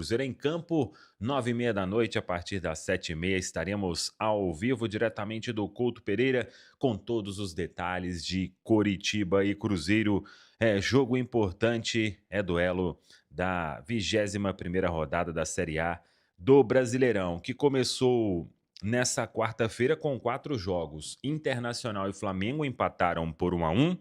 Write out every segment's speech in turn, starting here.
Cruzeiro em campo, 9h30 da noite, a partir das 7h30, estaremos ao vivo diretamente do Couto Pereira com todos os detalhes de Coritiba e Cruzeiro. É jogo importante, é duelo da 21ª rodada da Série A do Brasileirão, que começou nessa quarta-feira com 4 jogos. Internacional e Flamengo empataram por 1-1.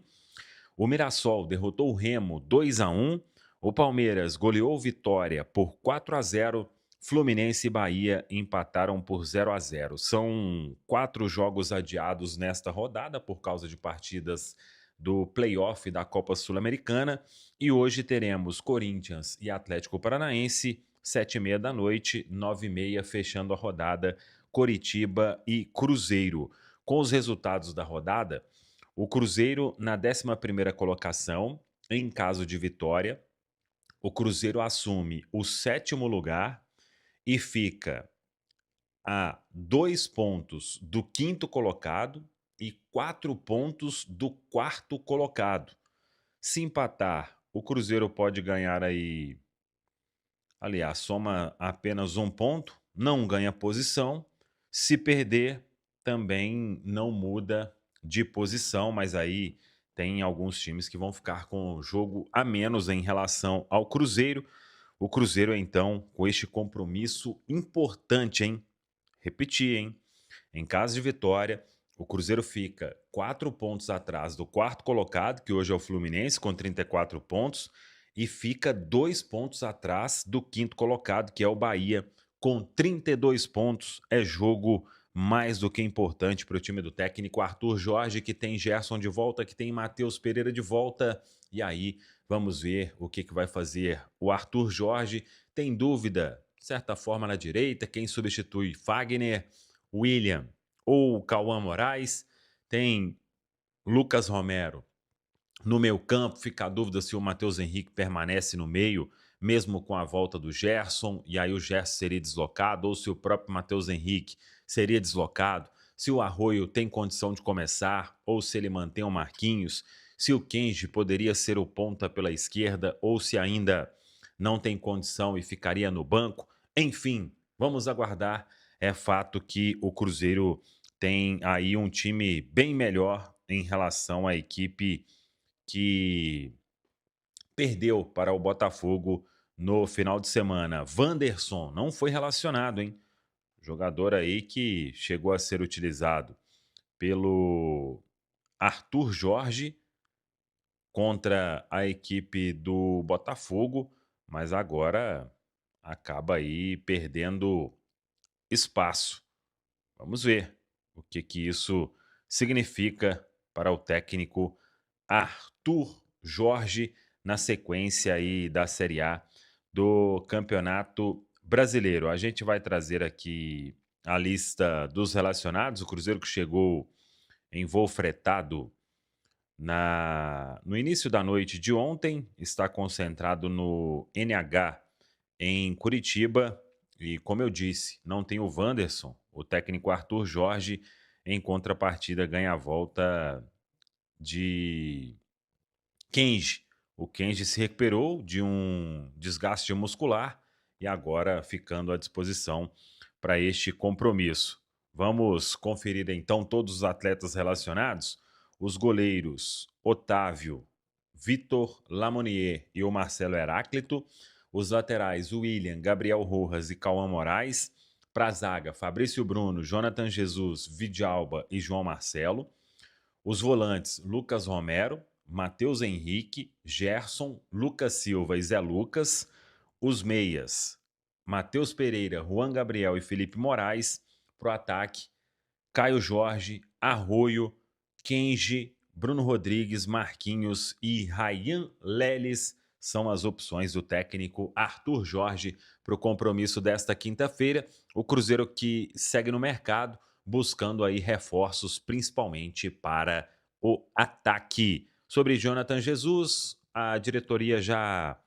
O Mirassol derrotou o Remo 2-1. O Palmeiras goleou o Vitória por 4-0. Fluminense e Bahia empataram por 0-0. São 4 jogos adiados nesta rodada por causa de partidas do play-off da Copa Sul-Americana. E hoje teremos Corinthians e Atlético Paranaense, 7h30 da noite, 9h30, fechando a rodada, Coritiba e Cruzeiro. Com os resultados da rodada, o Cruzeiro na 11ª colocação, em caso de vitória, o Cruzeiro assume o 7º lugar e fica a 2 pontos do 5º colocado e 4 pontos do 4º colocado. Se empatar, o Cruzeiro pode ganhar aí, aliás, soma apenas 1 ponto, não ganha posição. Se perder, também não muda de posição, mas aí tem alguns times que vão ficar com o jogo a menos em relação ao Cruzeiro. O Cruzeiro, então, com este compromisso importante, hein? Repetir, hein? Em caso de vitória, o Cruzeiro fica 4 pontos atrás do 4º colocado, que hoje é o Fluminense, com 34 pontos, e fica 2 pontos atrás do 5º colocado, que é o Bahia, com 32 pontos. É jogo mais do que importante para o time do técnico Arthur Jorge, que tem Gerson de volta, que tem Matheus Pereira de volta. E aí, vamos ver o que vai fazer o Arthur Jorge. Tem dúvida, de certa forma, na direita, quem substitui Fagner, William ou Cauã Moraes. Tem Lucas Romero no meio-campo. Fica a dúvida se o Matheus Henrique permanece no meio, mesmo com a volta do Gerson, e aí o Gerson seria deslocado, ou se o próprio Matheus Henrique seria deslocado, se o Arroio tem condição de começar, ou se ele mantém o Marquinhos, se o Kenji poderia ser o ponta pela esquerda, ou se ainda não tem condição e ficaria no banco. Enfim, vamos aguardar. É fato que o Cruzeiro tem aí um time bem melhor em relação à equipe que perdeu para o Botafogo no final de semana. Wanderson não foi relacionado, hein? Jogador aí que chegou a ser utilizado pelo Arthur Jorge contra a equipe do Botafogo, mas agora acaba aí perdendo espaço. Vamos ver o que isso significa para o técnico Arthur Jorge na sequência aí da Série A do Campeonato Brasileiro. A gente vai trazer aqui a lista dos relacionados. O Cruzeiro que chegou em voo fretado no início da noite de ontem, está concentrado no NH em Curitiba. E, como eu disse, não tem o Wanderson. O técnico Arthur Jorge, em contrapartida, ganha a volta de Kenji. O Kenji se recuperou de um desgaste muscular e agora ficando à disposição para este compromisso. Vamos conferir então todos os atletas relacionados. Os goleiros Otávio, Vitor Lamonier e o Marcelo Heráclito. Os laterais William, Gabriel Rojas e Cauã Moraes. Para a zaga, Fabrício Bruno, Jonathan Jesus, Vidalba e João Marcelo. Os volantes, Lucas Romero, Matheus Henrique, Gerson, Lucas Silva e Zé Lucas. Os meias, Matheus Pereira, Juan Gabriel e Felipe Moraes. Pro ataque, Caio Jorge, Arroio, Kenji, Bruno Rodrigues, Marquinhos e Rayan Leles são as opções do técnico Arthur Jorge para o compromisso desta quinta-feira. O Cruzeiro que segue no mercado, buscando aí reforços, principalmente para o ataque. Sobre Jonathan Jesus, a diretoria já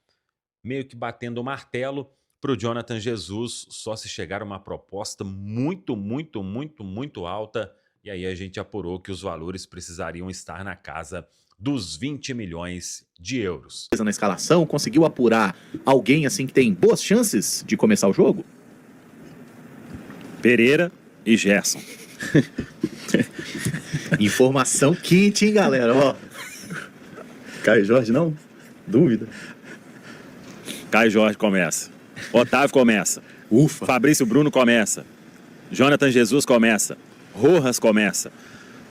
meio que batendo o martelo para o Jonathan Jesus, só se chegar uma proposta muito, muito alta, e aí a gente apurou que os valores precisariam estar na casa dos 20 milhões de euros. Na escalação, conseguiu apurar alguém assim que tem boas chances de começar o jogo? Pereira e Gerson. Informação quente, hein, galera? Ó. Caio Jorge, não? Dúvida. Caio Jorge começa. Otávio começa. Ufa. Fabrício Bruno começa. Jonathan Jesus começa. Rojas começa.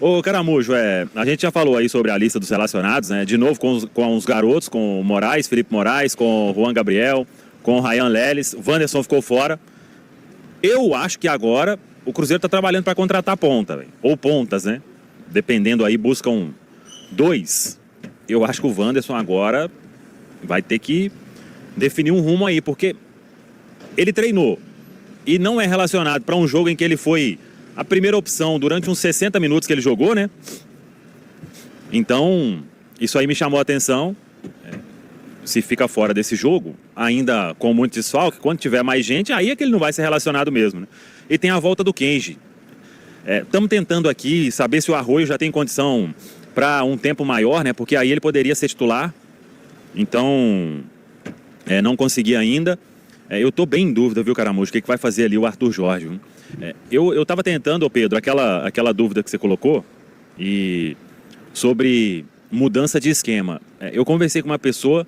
Ô, Caramujo, a gente já falou aí sobre a lista dos relacionados, né? De novo com os garotos, com o Moraes, Felipe Moraes, com o Juan Gabriel, com o Ryan Leles. O Wanderson ficou fora. Eu acho que agora o Cruzeiro está trabalhando para contratar ponta, véio. Ou pontas, né? Dependendo aí, buscam 2. Eu acho que o Wanderson agora vai ter que definir um rumo aí, porque ele treinou e não é relacionado para um jogo em que ele foi a primeira opção durante uns 60 minutos que ele jogou, né? Então, isso aí me chamou a atenção. Se fica fora desse jogo, ainda com muito desfalque, quando tiver mais gente, aí é que ele não vai ser relacionado mesmo, né? E tem a volta do Kenji. Estamos tentando aqui saber se o Arroio já tem condição para um tempo maior, né? Porque aí ele poderia ser titular. Então, não consegui ainda. Eu estou bem em dúvida, viu, Caramujo? O que vai fazer ali o Arthur Jorge? Eu estava tentando, Pedro, aquela dúvida que você colocou e sobre mudança de esquema. Eu conversei com uma pessoa,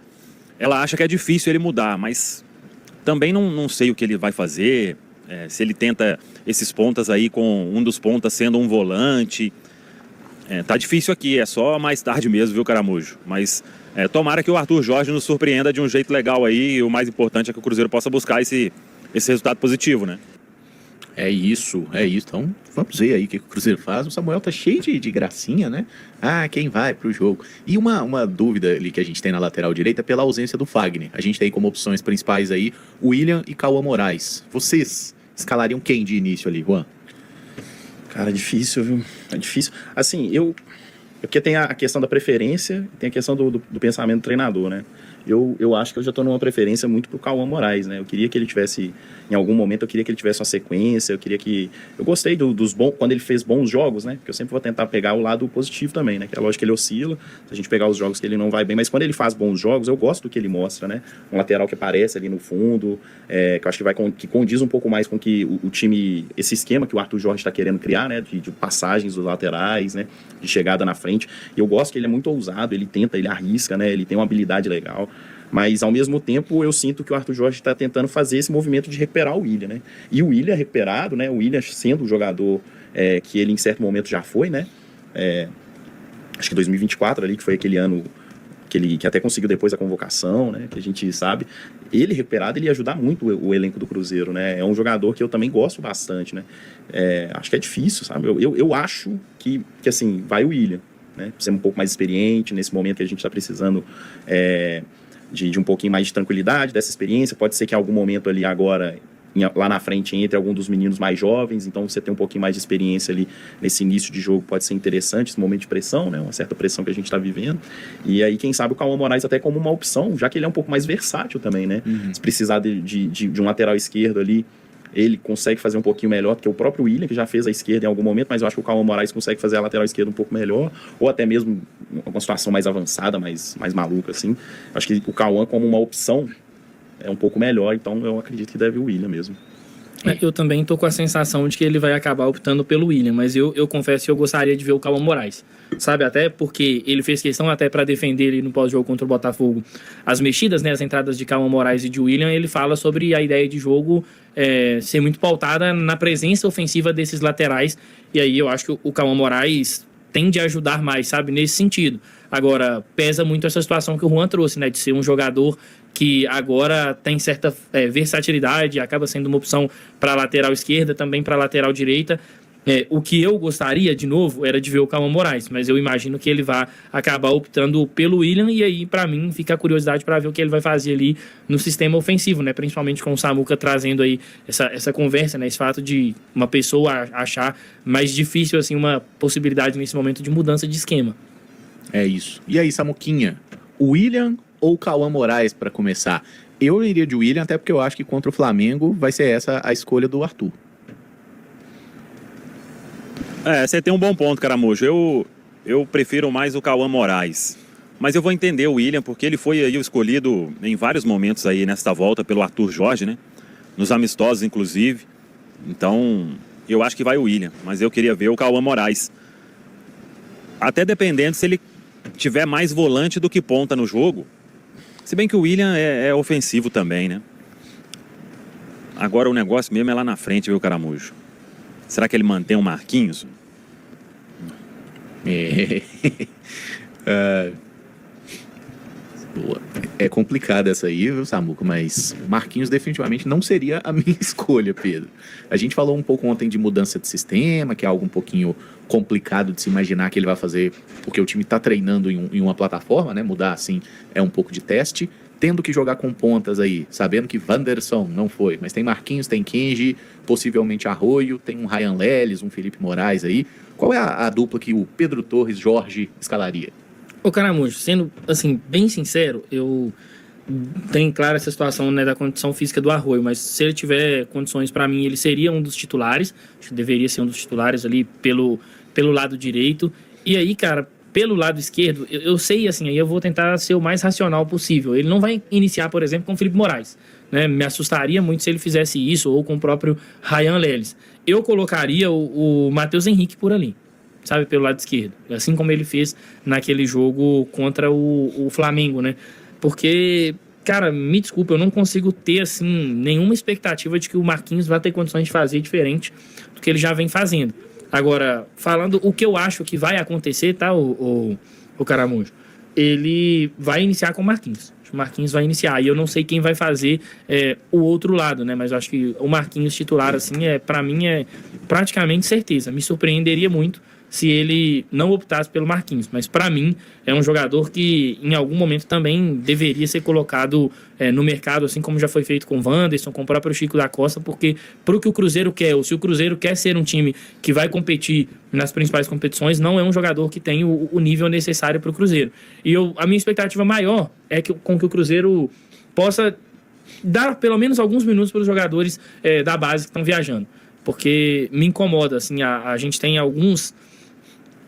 ela acha que é difícil ele mudar, mas também não sei o que ele vai fazer, se ele tenta esses pontas aí com um dos pontas sendo um volante. Tá difícil aqui, é só mais tarde mesmo, viu, Caramujo? Mas tomara que o Arthur Jorge nos surpreenda de um jeito legal aí, e o mais importante é que o Cruzeiro possa buscar esse resultado positivo, né? É isso. Então, vamos ver aí o que o Cruzeiro faz. O Samuel tá cheio de gracinha, né? Ah, quem vai pro jogo? E uma dúvida ali que a gente tem na lateral direita é pela ausência do Fagner. A gente tem como opções principais aí o William e Cauã Moraes. Vocês escalariam quem de início ali, Juan? Cara, é difícil, viu? É difícil. Assim, porque tem a questão da preferência e tem a questão do pensamento do treinador, né? Eu acho que eu já estou numa preferência muito pro Cauã Moraes, né? Eu queria que ele tivesse, em algum momento, eu queria que ele tivesse uma sequência, eu gostei dos bons, quando ele fez bons jogos, né? Porque eu sempre vou tentar pegar o lado positivo também, né? Que é lógico que ele oscila, se a gente pegar os jogos que ele não vai bem, mas quando ele faz bons jogos, eu gosto do que ele mostra, né? Um lateral que aparece ali no fundo, que eu acho que condiz um pouco mais com que o time, esse esquema que o Arthur Jorge está querendo criar, né? De passagens dos laterais, né? De chegada na frente. E eu gosto que ele é muito ousado, ele tenta, ele arrisca, né? Ele tem uma habilidade legal. Mas, ao mesmo tempo, eu sinto que o Arthur Jorge está tentando fazer esse movimento de recuperar o William, né? E o William recuperado, né? O William sendo o jogador que ele, em certo momento, já foi, né? Acho que 2024 ali, que foi aquele ano que até conseguiu depois a convocação, né? Que a gente sabe. Ele recuperado, ele ia ajudar muito o elenco do Cruzeiro, né? É um jogador que eu também gosto bastante, né? Acho que é difícil, sabe? Eu acho que, assim, vai o William, né? Ser um pouco mais experiente nesse momento que a gente está precisando de um pouquinho mais de tranquilidade, dessa experiência. Pode ser que em algum momento ali agora, lá na frente, entre algum dos meninos mais jovens, então você tem um pouquinho mais de experiência ali nesse início de jogo, pode ser interessante, esse momento de pressão, né? Uma certa pressão que a gente está vivendo. E aí, quem sabe o Cauã Moraes até como uma opção, já que ele é um pouco mais versátil também, né? Se precisar de um lateral esquerdo ali, ele consegue fazer um pouquinho melhor do que o próprio William, que já fez a esquerda em algum momento, mas eu acho que o Cauã Moraes consegue fazer a lateral esquerda um pouco melhor, ou até mesmo uma situação mais avançada, mais maluca, assim. Acho que o Cauã, como uma opção, é um pouco melhor, então eu acredito que deve o William mesmo. Eu também tô com a sensação de que ele vai acabar optando pelo William, mas eu confesso que eu gostaria de ver o Cauã Moraes, sabe? Até porque ele fez questão até para defender ele no pós-jogo contra o Botafogo as mexidas, né, as entradas de Cauã Moraes e de William. Ele fala sobre a ideia de jogo ser muito pautada na presença ofensiva desses laterais, e aí eu acho que o Cauã Moraes tende a ajudar mais, sabe, nesse sentido. Agora, pesa muito essa situação que o Juan trouxe, né, de ser um jogador que agora tem certa versatilidade, acaba sendo uma opção para a lateral esquerda, também para a lateral direita. O que eu gostaria, de novo, era de ver o Cauã Moraes, mas eu imagino que ele vai acabar optando pelo William, e aí, para mim, fica a curiosidade para ver o que ele vai fazer ali no sistema ofensivo, né? Principalmente com o Samuca trazendo aí essa conversa, né? Esse fato de uma pessoa achar mais difícil, assim, uma possibilidade nesse momento de mudança de esquema. É isso. E aí, Samuquinha, o William ou o Cauã Moraes para começar? Eu iria de William, até porque eu acho que contra o Flamengo vai ser essa a escolha do Arthur. Você tem um bom ponto, Caramujo. eu prefiro mais o Cauã Moraes. Mas eu vou entender o William, porque ele foi aí o escolhido em vários momentos aí nesta volta pelo Arthur Jorge, né? Nos amistosos, inclusive. Então, eu acho que vai o William, mas eu queria ver o Cauã Moraes. Até dependendo se ele tiver mais volante do que ponta no jogo. Se bem que o William é ofensivo também, né? Agora o negócio mesmo é lá na frente, viu, Caramujo? Será que ele mantém o Marquinhos? Boa. É complicada essa aí, viu, Samuco? Mas Marquinhos definitivamente não seria a minha escolha, Pedro. A gente falou um pouco ontem de mudança de sistema, que é algo um pouquinho complicado de se imaginar que ele vai fazer, porque o time está treinando em uma plataforma, né? Mudar assim é um pouco de teste. Tendo que jogar com pontas aí, sabendo que Wanderson não foi, mas tem Marquinhos, tem Kenji, possivelmente Arroio, tem um Ryan Leles, um Felipe Moraes aí. Qual é a dupla que o Pedro Torres Jorge escalaria? Ô, Caramujo, sendo, assim, bem sincero, eu tenho clara essa situação, né, da condição física do Arroio, mas se ele tiver condições, para mim, ele seria um dos titulares, acho que deveria ser um dos titulares ali pelo lado direito. E aí, cara, pelo lado esquerdo, eu sei, assim, aí eu vou tentar ser o mais racional possível. Ele não vai iniciar, por exemplo, com o Felipe Moraes, né? Me assustaria muito se ele fizesse isso, ou com o próprio Ryan Leles. Eu colocaria o Matheus Henrique por ali, sabe, pelo lado esquerdo. Assim como ele fez naquele jogo contra o Flamengo, né? Porque, cara, me desculpa, eu não consigo ter, assim, nenhuma expectativa de que o Marquinhos vai ter condições de fazer diferente do que ele já vem fazendo. Agora, falando o que eu acho que vai acontecer, tá, o Caramujo? Ele vai iniciar com o Marquinhos. O Marquinhos vai iniciar. E eu não sei quem vai fazer o outro lado, né? Mas eu acho que o Marquinhos titular, assim, pra mim é praticamente certeza. Me surpreenderia muito se ele não optasse pelo Marquinhos. Mas para mim é um jogador que em algum momento também deveria ser colocado no mercado, assim como já foi feito com o Wanderson, com o próprio Chico da Costa, porque pro que o Cruzeiro quer, ou se o Cruzeiro quer ser um time que vai competir nas principais competições, não é um jogador que tem o nível necessário para o Cruzeiro. E a minha expectativa maior é com que o Cruzeiro possa dar pelo menos alguns minutos para os jogadores da base que estão viajando. Porque me incomoda, assim, a gente tem alguns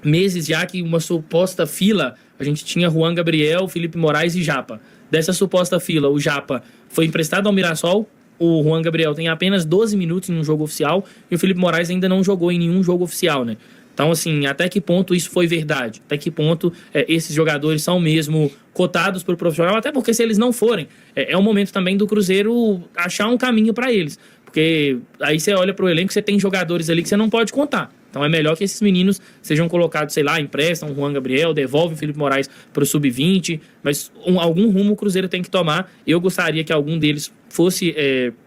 meses já que uma suposta fila, a gente tinha Juan Gabriel, Felipe Moraes e Japa. Dessa suposta fila, o Japa foi emprestado ao Mirassol, o Juan Gabriel tem apenas 12 minutos em um jogo oficial e o Felipe Moraes ainda não jogou em nenhum jogo oficial, né? Então, assim, até que ponto isso foi verdade? Até que ponto esses jogadores são mesmo cotados por profissional? Até porque se eles não forem, é o momento também do Cruzeiro achar um caminho para eles. Porque aí você olha para o elenco, você tem jogadores ali que você não pode contar. Então é melhor que esses meninos sejam colocados, sei lá, emprestam o Juan Gabriel, devolve o Felipe Moraes para o Sub-20, mas algum rumo o Cruzeiro tem que tomar. Eu gostaria que algum deles fosse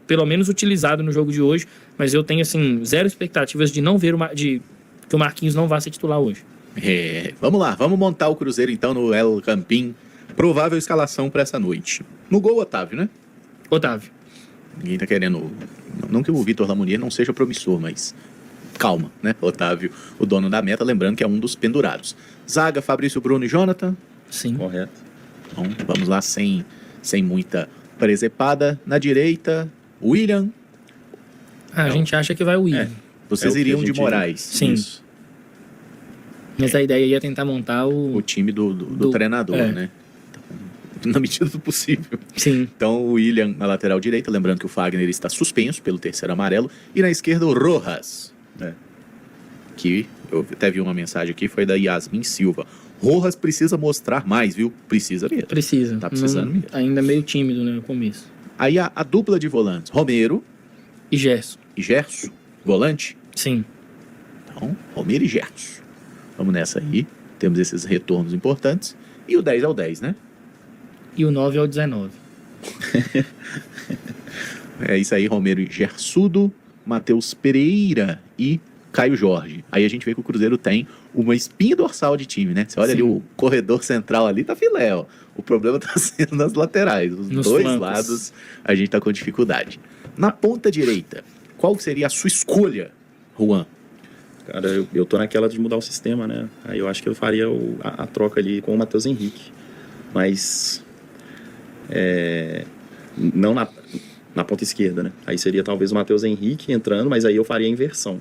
pelo menos utilizado no jogo de hoje, mas eu tenho, assim, zero expectativas de não ver que o Marquinhos não vá ser titular hoje. Vamos lá, vamos montar o Cruzeiro então no El Campín. Provável escalação para essa noite. No gol, Otávio, né? Otávio. Ninguém tá querendo... Não que o Vitor Lamonier não seja promissor, mas... Calma, né? Otávio, o dono da meta, lembrando que é um dos pendurados. Zaga, Fabrício, Bruno e Jonathan. Sim. Correto. Então, vamos lá, sem muita presepada. Na direita, William. A gente acha que vai o William. Vocês É o que iriam a de gente- Moraes. Sim. Isso. Mas a ideia ia tentar montar O time do treinador, né? Então, na medida do possível. Sim. Então, o William na lateral direita, lembrando que o Fagner está suspenso pelo terceiro amarelo. E na esquerda, o Rojas. Que eu até vi uma mensagem aqui, foi da Yasmin Silva. Rojas precisa mostrar mais, viu? Precisa mesmo. Precisa. Tá precisando mesmo. Ainda meio tímido, né, no começo. Aí a dupla de volantes, Romero E Gerson. e Gerson, volante. Sim. Então, Romero e Gerson. Vamos nessa aí. Temos esses retornos importantes. E o 10 é o 10, né? E o 9 é o 19. É isso aí, Romero e Gersudo, Matheus Pereira e Caio Jorge. Aí a gente vê que o Cruzeiro tem uma espinha dorsal de time, né? Você olha ali, o corredor central ali tá filé, ó. O problema tá sendo nas laterais. Os Nos dois flancos. lados a gente tá com dificuldade. Na ponta direita, qual seria a sua escolha, Juan? Cara, eu tô naquela de mudar o sistema, né? Aí eu acho que eu faria a troca ali com o Matheus Henrique. Mas... não na ponta esquerda, né? Aí seria talvez o Matheus Henrique entrando, mas aí eu faria a inversão.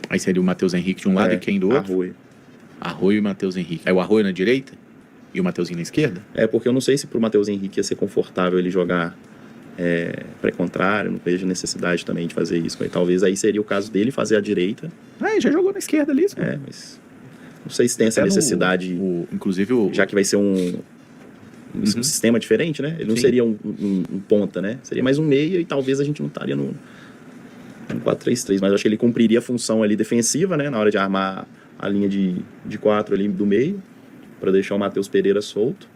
Aí seria o Matheus Henrique de um lado e quem do outro? Arroio. Arroio e Matheus Henrique. Aí o Arroio na direita e o Mateuzinho na esquerda? É, porque eu não sei se pro Matheus Henrique ia ser confortável ele jogar pré-contrário, não vejo necessidade também de fazer isso. Mas talvez aí seria o caso dele fazer a direita. Ah, ele já jogou na esquerda ali. Mas não sei se tem essa necessidade, inclusive já que vai ser um sistema diferente, né? Ele não Sim. seria um ponta, né? Seria mais um meia e talvez a gente não estaria no 4-3-3, mas eu acho que ele cumpriria a função ali defensiva, né? Na hora de armar a linha de 4 ali do meio, para deixar o Matheus Pereira solto.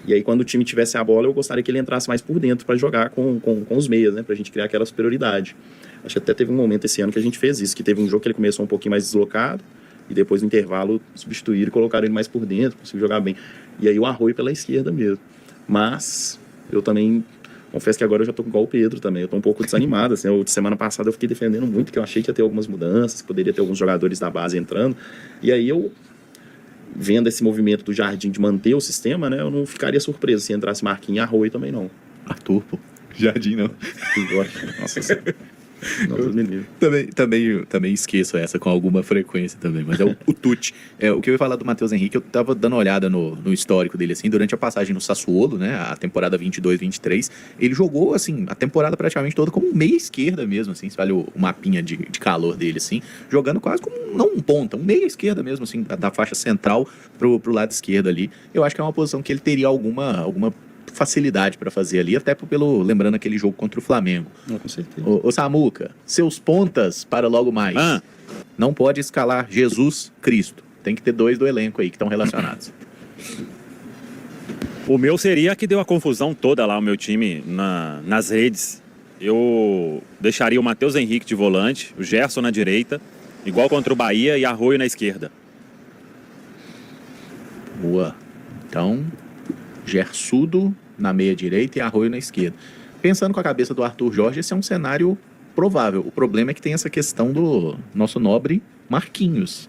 E aí, quando o time tivesse a bola, eu gostaria que ele entrasse mais por dentro para jogar com os meias, né? Pra gente criar aquela superioridade. Acho que até teve um momento esse ano que a gente fez isso, que teve um jogo que ele começou um pouquinho mais deslocado, e depois no intervalo substituíram e colocaram ele mais por dentro, conseguiu jogar bem. E aí o Arroio pela esquerda mesmo. Mas eu também confesso que agora eu já tô igual o Pedro também, eu tô um pouco desanimado, assim, semana passada eu fiquei defendendo muito, que eu achei que ia ter algumas mudanças, que poderia ter alguns jogadores da base entrando, e aí eu, vendo esse movimento do Jardim de manter o sistema, né, eu não ficaria surpreso se entrasse Marquinhos e Arroio também não. Arthur, pô. Jardim não. Nossa senhora. Também esqueço essa com alguma frequência também, mas é o Tuti. O que eu ia falar do Matheus Henrique, eu tava dando uma olhada no histórico dele, assim, durante a passagem no Sassuolo, né, a temporada 22-23, ele jogou, assim, a temporada praticamente toda como meia esquerda mesmo, assim, se olha o mapinha de calor dele, assim, jogando quase como, não um ponta, um meia esquerda mesmo, assim, da faixa central pro lado esquerdo ali. Eu acho que é uma posição que ele teria alguma facilidade para fazer ali, até lembrando aquele jogo contra o Flamengo. Com certeza. Ô Samuca, seus pontas para logo mais. Não pode escalar Jesus Cristo. Tem que ter 2 do elenco aí que estão relacionados. O meu seria que deu a confusão toda lá, o meu time nas redes. Eu deixaria o Matheus Henrique de volante, o Gerson na direita, igual contra o Bahia, e Arroio na esquerda. Boa. Então, Gersudo na meia direita e Arroio na esquerda. Pensando com a cabeça do Arthur Jorge, esse é um cenário provável. O problema é que tem essa questão do nosso nobre Marquinhos,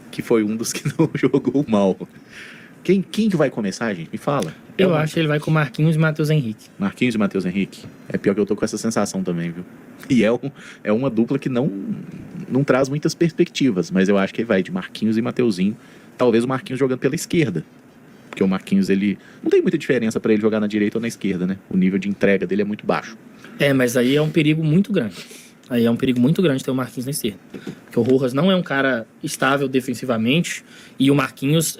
que foi um dos que não jogou mal. Quem que vai começar, gente? Me fala. Eu acho que ele vai com Marquinhos e Matheus Henrique. Marquinhos e Matheus Henrique. É pior que eu tô com essa sensação também, viu? E é uma dupla que não traz muitas perspectivas, mas eu acho que ele vai de Marquinhos e Mateuzinho. Talvez o Marquinhos jogando pela esquerda. Porque o Marquinhos, ele não tem muita diferença para ele jogar na direita ou na esquerda, né? O nível de entrega dele é muito baixo. Mas aí é um perigo muito grande. Aí é um perigo muito grande ter o Marquinhos na esquerda. Porque o Rojas não é um cara estável defensivamente e o Marquinhos,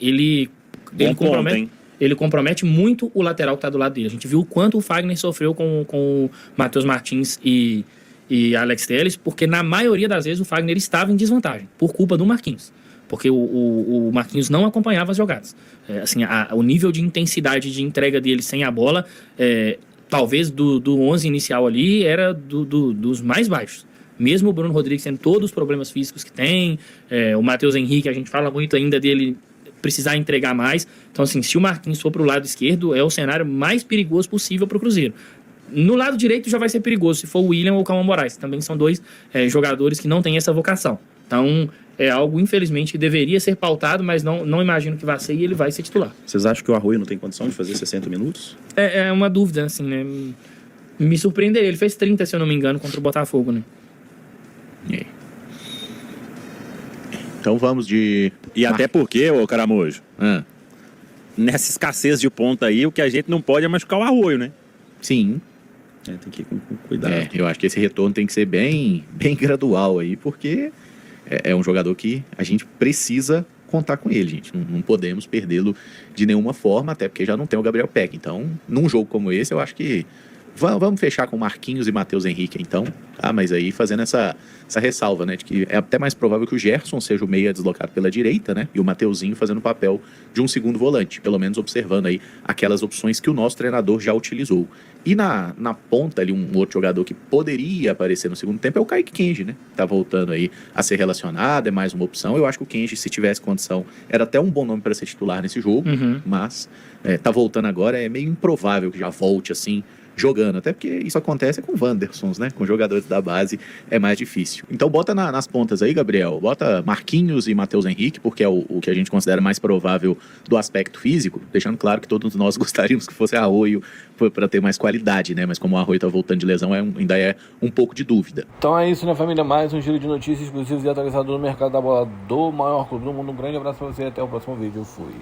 ele compromete muito o lateral que está do lado dele. A gente viu o quanto o Fagner sofreu com o Matheus Martins e Alex Telles, porque na maioria das vezes o Fagner estava em desvantagem, por culpa do Marquinhos. Porque o Marquinhos não acompanhava as jogadas. O nível de intensidade de entrega dele sem a bola, talvez do 11 inicial ali, era dos mais baixos. Mesmo o Bruno Rodrigues tendo todos os problemas físicos que tem, o Matheus Henrique, a gente fala muito ainda dele precisar entregar mais. Então, assim, se o Marquinhos for para o lado esquerdo, é o cenário mais perigoso possível para o Cruzeiro. No lado direito já vai ser perigoso, se for o William ou o Calma Moraes. Também são 2 jogadores que não têm essa vocação. Então, é algo, infelizmente, que deveria ser pautado, mas não imagino que vai ser e ele vai ser titular. Vocês acham que o Arroio não tem condição de fazer 60 minutos? É uma dúvida, assim, né? Me surpreenderia. Ele fez 30, se eu não me engano, contra o Botafogo, né? Então vamos de... E até porque, ô Caramujo, nessa escassez de ponta aí, o que a gente não pode é machucar o Arroio, né? Sim. Tem que ir com cuidado. Eu acho que esse retorno tem que ser bem gradual aí, porque é um jogador que a gente precisa contar com ele, gente. Não podemos perdê-lo de nenhuma forma, até porque já não tem o Gabriel Peck. Então, num jogo como esse, eu acho que vamos fechar com Marquinhos e Matheus Henrique, então. Mas aí fazendo essa ressalva, né, de que é até mais provável que o Gerson seja o meia deslocado pela direita, né, e o Mateuzinho fazendo o papel de um segundo volante, pelo menos observando aí aquelas opções que o nosso treinador já utilizou. E na ponta ali, um outro jogador que poderia aparecer no segundo tempo é o Kaique Kenji, né, tá voltando aí a ser relacionado, é mais uma opção. Eu acho que o Kenji, se tivesse condição, era até um bom nome para ser titular nesse jogo, mas tá voltando agora, é meio improvável que já volte assim jogando. Até porque isso acontece com Wandersons, né? Com jogadores da base é mais difícil. Então bota nas pontas aí, Gabriel. Bota Marquinhos e Matheus Henrique, porque é o que a gente considera mais provável do aspecto físico, deixando claro que todos nós gostaríamos que fosse Arroio para ter mais qualidade, né? Mas como o Arroio tá voltando de lesão, ainda é um pouco de dúvida. Então é isso, né, família? Mais um giro de notícias exclusivas e atualizadas do mercado da bola do maior clube do mundo. Um grande abraço pra você e até o próximo vídeo. Fui.